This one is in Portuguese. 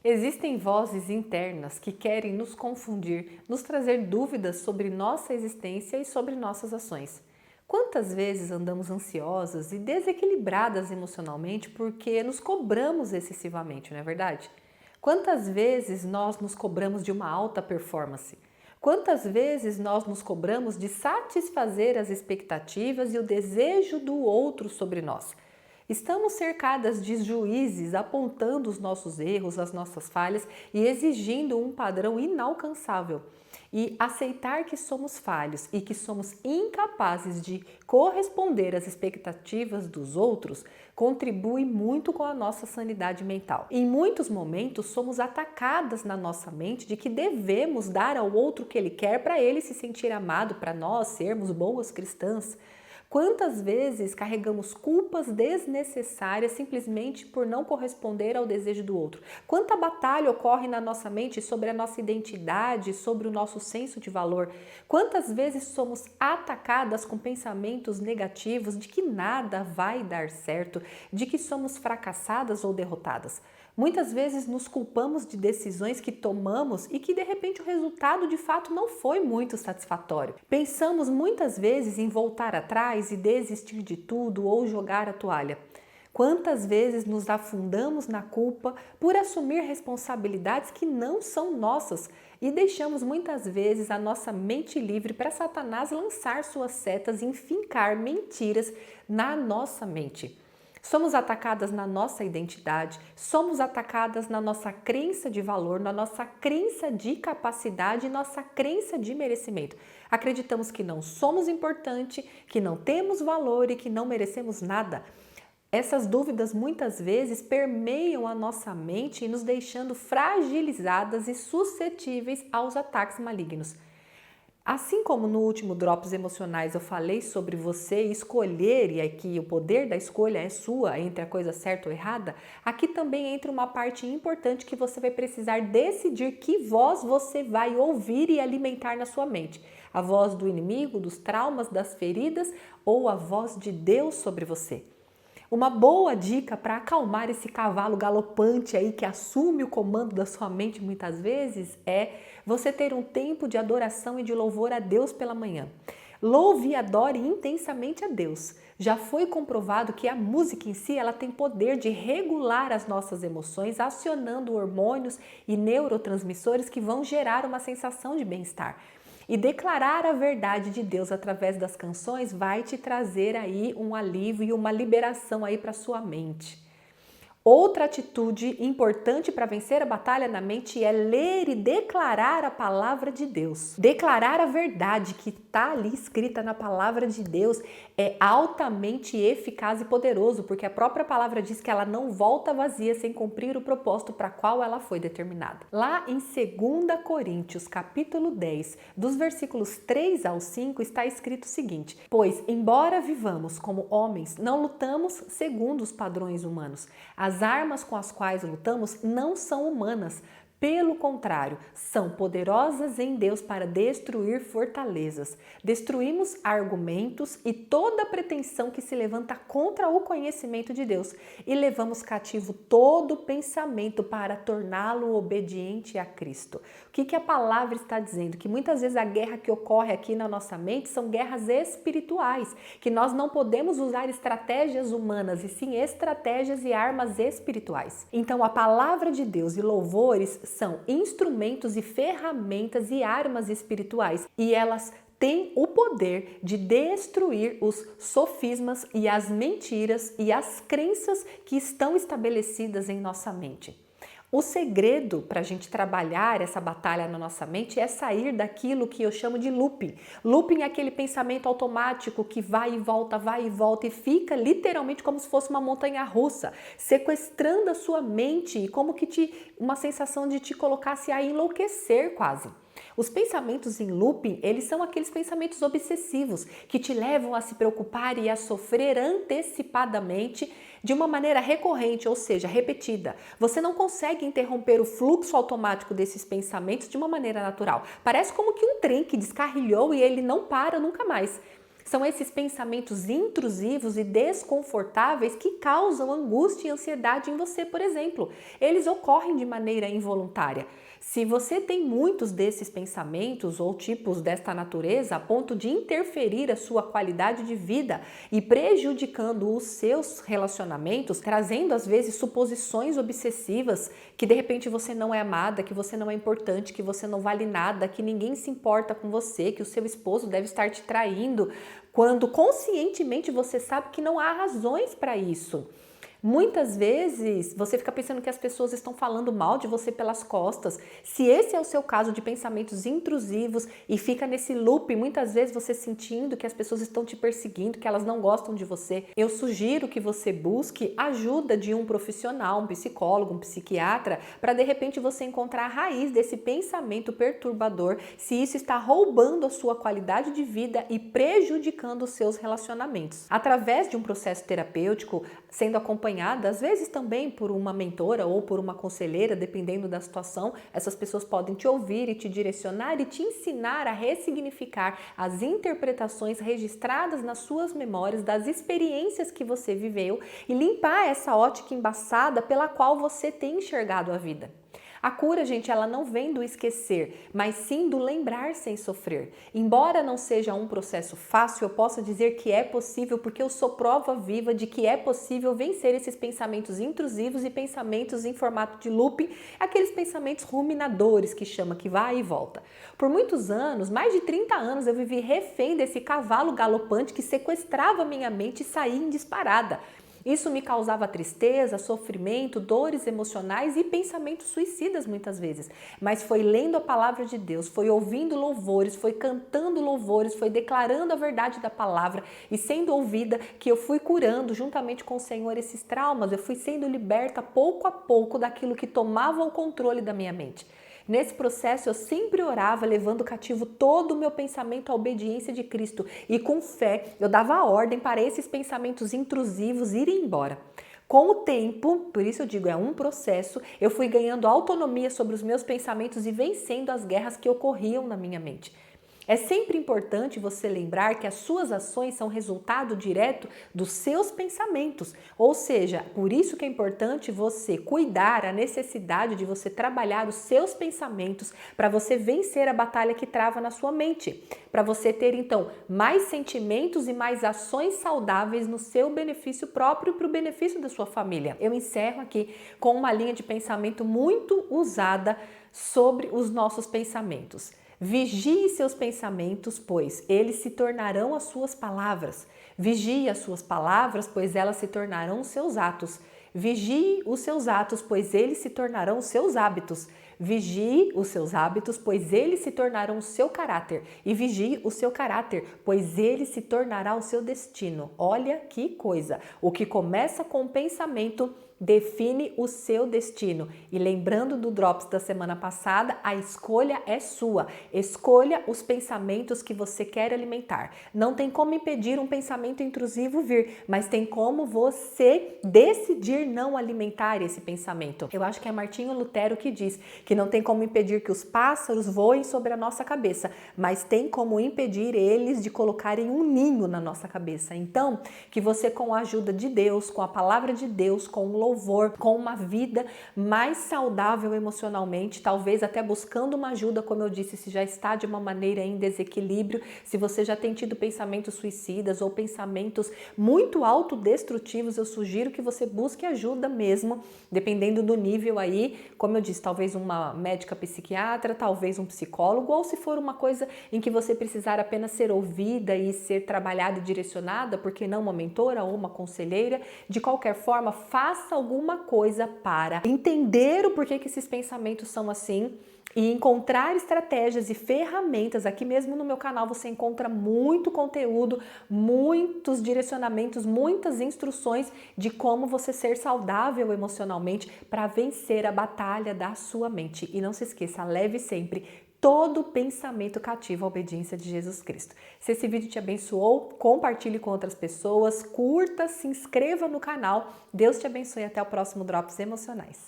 Existem vozes internas que querem nos confundir, nos trazer dúvidas sobre nossa existência e sobre nossas ações. Quantas vezes andamos ansiosas e desequilibradas emocionalmente porque nos cobramos excessivamente, não é verdade? Quantas vezes nós nos cobramos de uma alta performance? Quantas vezes nós nos cobramos de satisfazer as expectativas e o desejo do outro sobre nós? Estamos cercadas de juízes apontando os nossos erros, as nossas falhas e exigindo um padrão inalcançável. E aceitar que somos falhos e que somos incapazes de corresponder às expectativas dos outros contribui muito com a nossa sanidade mental. Em muitos momentos somos atacadas na nossa mente de que devemos dar ao outro o que ele quer para ele se sentir amado, para nós sermos boas cristãs. Quantas vezes carregamos culpas desnecessárias simplesmente por não corresponder ao desejo do outro? Quanta batalha ocorre na nossa mente sobre a nossa identidade, sobre o nosso senso de valor? Quantas vezes somos atacadas com pensamentos negativos de que nada vai dar certo, de que somos fracassadas ou derrotadas? Muitas vezes nos culpamos de decisões que tomamos e que de repente o resultado de fato não foi muito satisfatório. Pensamos muitas vezes em voltar atrás e desistir de tudo ou jogar a toalha. Quantas vezes nos afundamos na culpa por assumir responsabilidades que não são nossas e deixamos muitas vezes a nossa mente livre para Satanás lançar suas setas e enfincar mentiras na nossa mente. Somos atacadas na nossa identidade, somos atacadas na nossa crença de valor, na nossa crença de capacidade e nossa crença de merecimento. Acreditamos que não somos importantes, que não temos valor e que não merecemos nada. Essas dúvidas muitas vezes permeiam a nossa mente e nos deixando fragilizadas e suscetíveis aos ataques malignos. Assim como no último Drops Emocionais eu falei sobre você escolher e aqui o poder da escolha é sua entre a coisa certa ou errada, aqui também entra uma parte importante que você vai precisar decidir que voz você vai ouvir e alimentar na sua mente. A voz do inimigo, dos traumas, das feridas ou a voz de Deus sobre você. Uma boa dica para acalmar esse cavalo galopante aí que assume o comando da sua mente muitas vezes é você ter um tempo de adoração e de louvor a Deus pela manhã. Louve e adore intensamente a Deus. Já foi comprovado que a música em si ela tem poder de regular as nossas emoções, acionando hormônios e neurotransmissores que vão gerar uma sensação de bem-estar. E declarar a verdade de Deus através das canções vai te trazer aí um alívio e uma liberação aí para sua mente. Outra atitude importante para vencer a batalha na mente é ler e declarar a palavra de Deus. Declarar a verdade que está ali escrita na palavra de Deus é altamente eficaz e poderoso, porque a própria palavra diz que ela não volta vazia sem cumprir o propósito para qual ela foi determinada. Lá em 2 Coríntios, capítulo 10, dos versículos 3 ao 5, está escrito o seguinte: pois, embora vivamos como homens, não lutamos segundo os padrões humanos. As armas com as quais lutamos não são humanas, pelo contrário, são poderosas em Deus para destruir fortalezas. Destruímos argumentos e toda pretensão que se levanta contra o conhecimento de Deus e levamos cativo todo pensamento para torná-lo obediente a Cristo. O que a palavra está dizendo? Que muitas vezes a guerra que ocorre aqui na nossa mente são guerras espirituais, que nós não podemos usar estratégias humanas e sim estratégias e armas espirituais. Então a palavra de Deus e louvores são instrumentos e ferramentas e armas espirituais e elas têm o poder de destruir os sofismas e as mentiras e as crenças que estão estabelecidas em nossa mente. O segredo para a gente trabalhar essa batalha na nossa mente é sair daquilo que eu chamo de looping. Looping é aquele pensamento automático que vai e volta e fica literalmente como se fosse uma montanha-russa, sequestrando a sua mente e como que uma sensação de te colocasse a enlouquecer quase. Os pensamentos em looping, eles são aqueles pensamentos obsessivos que te levam a se preocupar e a sofrer antecipadamente de uma maneira recorrente, ou seja, repetida. Você não consegue interromper o fluxo automático desses pensamentos de uma maneira natural. Parece como que um trem que descarrilhou e ele não para nunca mais. São esses pensamentos intrusivos e desconfortáveis que causam angústia e ansiedade em você, por exemplo. Eles ocorrem de maneira involuntária. Se você tem muitos desses pensamentos ou tipos desta natureza a ponto de interferir a sua qualidade de vida e prejudicando os seus relacionamentos, trazendo às vezes suposições obsessivas que de repente você não é amada, que você não é importante, que você não vale nada, que ninguém se importa com você, que o seu esposo deve estar te traindo, quando conscientemente você sabe que não há razões para isso. Muitas vezes você fica pensando que as pessoas estão falando mal de você pelas costas. Se esse é o seu caso de pensamentos intrusivos e fica nesse loop, muitas vezes você sentindo que as pessoas estão te perseguindo, que elas não gostam de você, eu sugiro que você busque ajuda de um profissional, um psicólogo, um psiquiatra, para de repente você encontrar a raiz desse pensamento perturbador, se isso está roubando a sua qualidade de vida e prejudicando os seus relacionamentos. Através de um processo terapêutico, sendo acompanhada às vezes também por uma mentora ou por uma conselheira, dependendo da situação, essas pessoas podem te ouvir e te direcionar e te ensinar a ressignificar as interpretações registradas nas suas memórias das experiências que você viveu e limpar essa ótica embaçada pela qual você tem enxergado a vida. A cura, gente, ela não vem do esquecer, mas sim do lembrar sem sofrer. Embora não seja um processo fácil, eu posso dizer que é possível porque eu sou prova viva de que é possível vencer esses pensamentos intrusivos e pensamentos em formato de looping, aqueles pensamentos ruminadores que chama, que vai e volta. Por muitos anos, mais de 30 anos, eu vivi refém desse cavalo galopante que sequestrava minha mente e saía em disparada. Isso me causava tristeza, sofrimento, dores emocionais e pensamentos suicidas muitas vezes. Mas foi lendo a palavra de Deus, foi ouvindo louvores, foi cantando louvores, foi declarando a verdade da palavra e sendo ouvida que eu fui curando juntamente com o Senhor esses traumas. Eu fui sendo liberta pouco a pouco daquilo que tomava o controle da minha mente. Nesse processo eu sempre orava, levando cativo todo o meu pensamento à obediência de Cristo e com fé eu dava a ordem para esses pensamentos intrusivos irem embora. Com o tempo, por isso eu digo, é um processo, eu fui ganhando autonomia sobre os meus pensamentos e vencendo as guerras que ocorriam na minha mente. É sempre importante você lembrar que as suas ações são resultado direto dos seus pensamentos. Ou seja, por isso que é importante você cuidar a necessidade de você trabalhar os seus pensamentos para você vencer a batalha que trava na sua mente. Para você ter, então, mais sentimentos e mais ações saudáveis no seu benefício próprio e para o benefício da sua família. Eu encerro aqui com uma linha de pensamento muito usada sobre os nossos pensamentos. Vigie seus pensamentos, pois eles se tornarão as suas palavras. Vigie as suas palavras, pois elas se tornarão os seus atos. Vigie os seus atos, pois eles se tornarão os seus hábitos. Vigie os seus hábitos, pois eles se tornarão o seu caráter. E vigie o seu caráter, pois ele se tornará o seu destino. Olha que coisa! O que começa com o pensamento define o seu destino. E lembrando do Drops da semana passada, a escolha é sua. Escolha os pensamentos que você quer alimentar. Não tem como impedir um pensamento intrusivo vir, mas tem como você decidir não alimentar esse pensamento. Eu acho que é Martinho Lutero que diz que não tem como impedir que os pássaros voem sobre a nossa cabeça, mas tem como impedir eles de colocarem um ninho na nossa cabeça. Então, que você, com a ajuda de Deus, com a palavra de Deus, com o louvor, com uma vida mais saudável emocionalmente, talvez até buscando uma ajuda, como eu disse, se já está de uma maneira em desequilíbrio, se você já tem tido pensamentos suicidas ou pensamentos muito autodestrutivos, eu sugiro que você busque ajuda mesmo, dependendo do nível aí, como eu disse, talvez uma médica psiquiatra, talvez um psicólogo, ou se for uma coisa em que você precisar apenas ser ouvida e ser trabalhada e direcionada, porque não uma mentora ou uma conselheira, de qualquer forma, faça alguma coisa para entender o porquê que esses pensamentos são assim e encontrar estratégias e ferramentas. Aqui mesmo no meu canal você encontra muito conteúdo, muitos direcionamentos, muitas instruções de como você ser saudável emocionalmente para vencer a batalha da sua mente. E não se esqueça, leve sempre todo pensamento cativo à obediência de Jesus Cristo. Se esse vídeo te abençoou, compartilhe com outras pessoas, curta, se inscreva no canal. Deus te abençoe e até o próximo Drops Emocionais.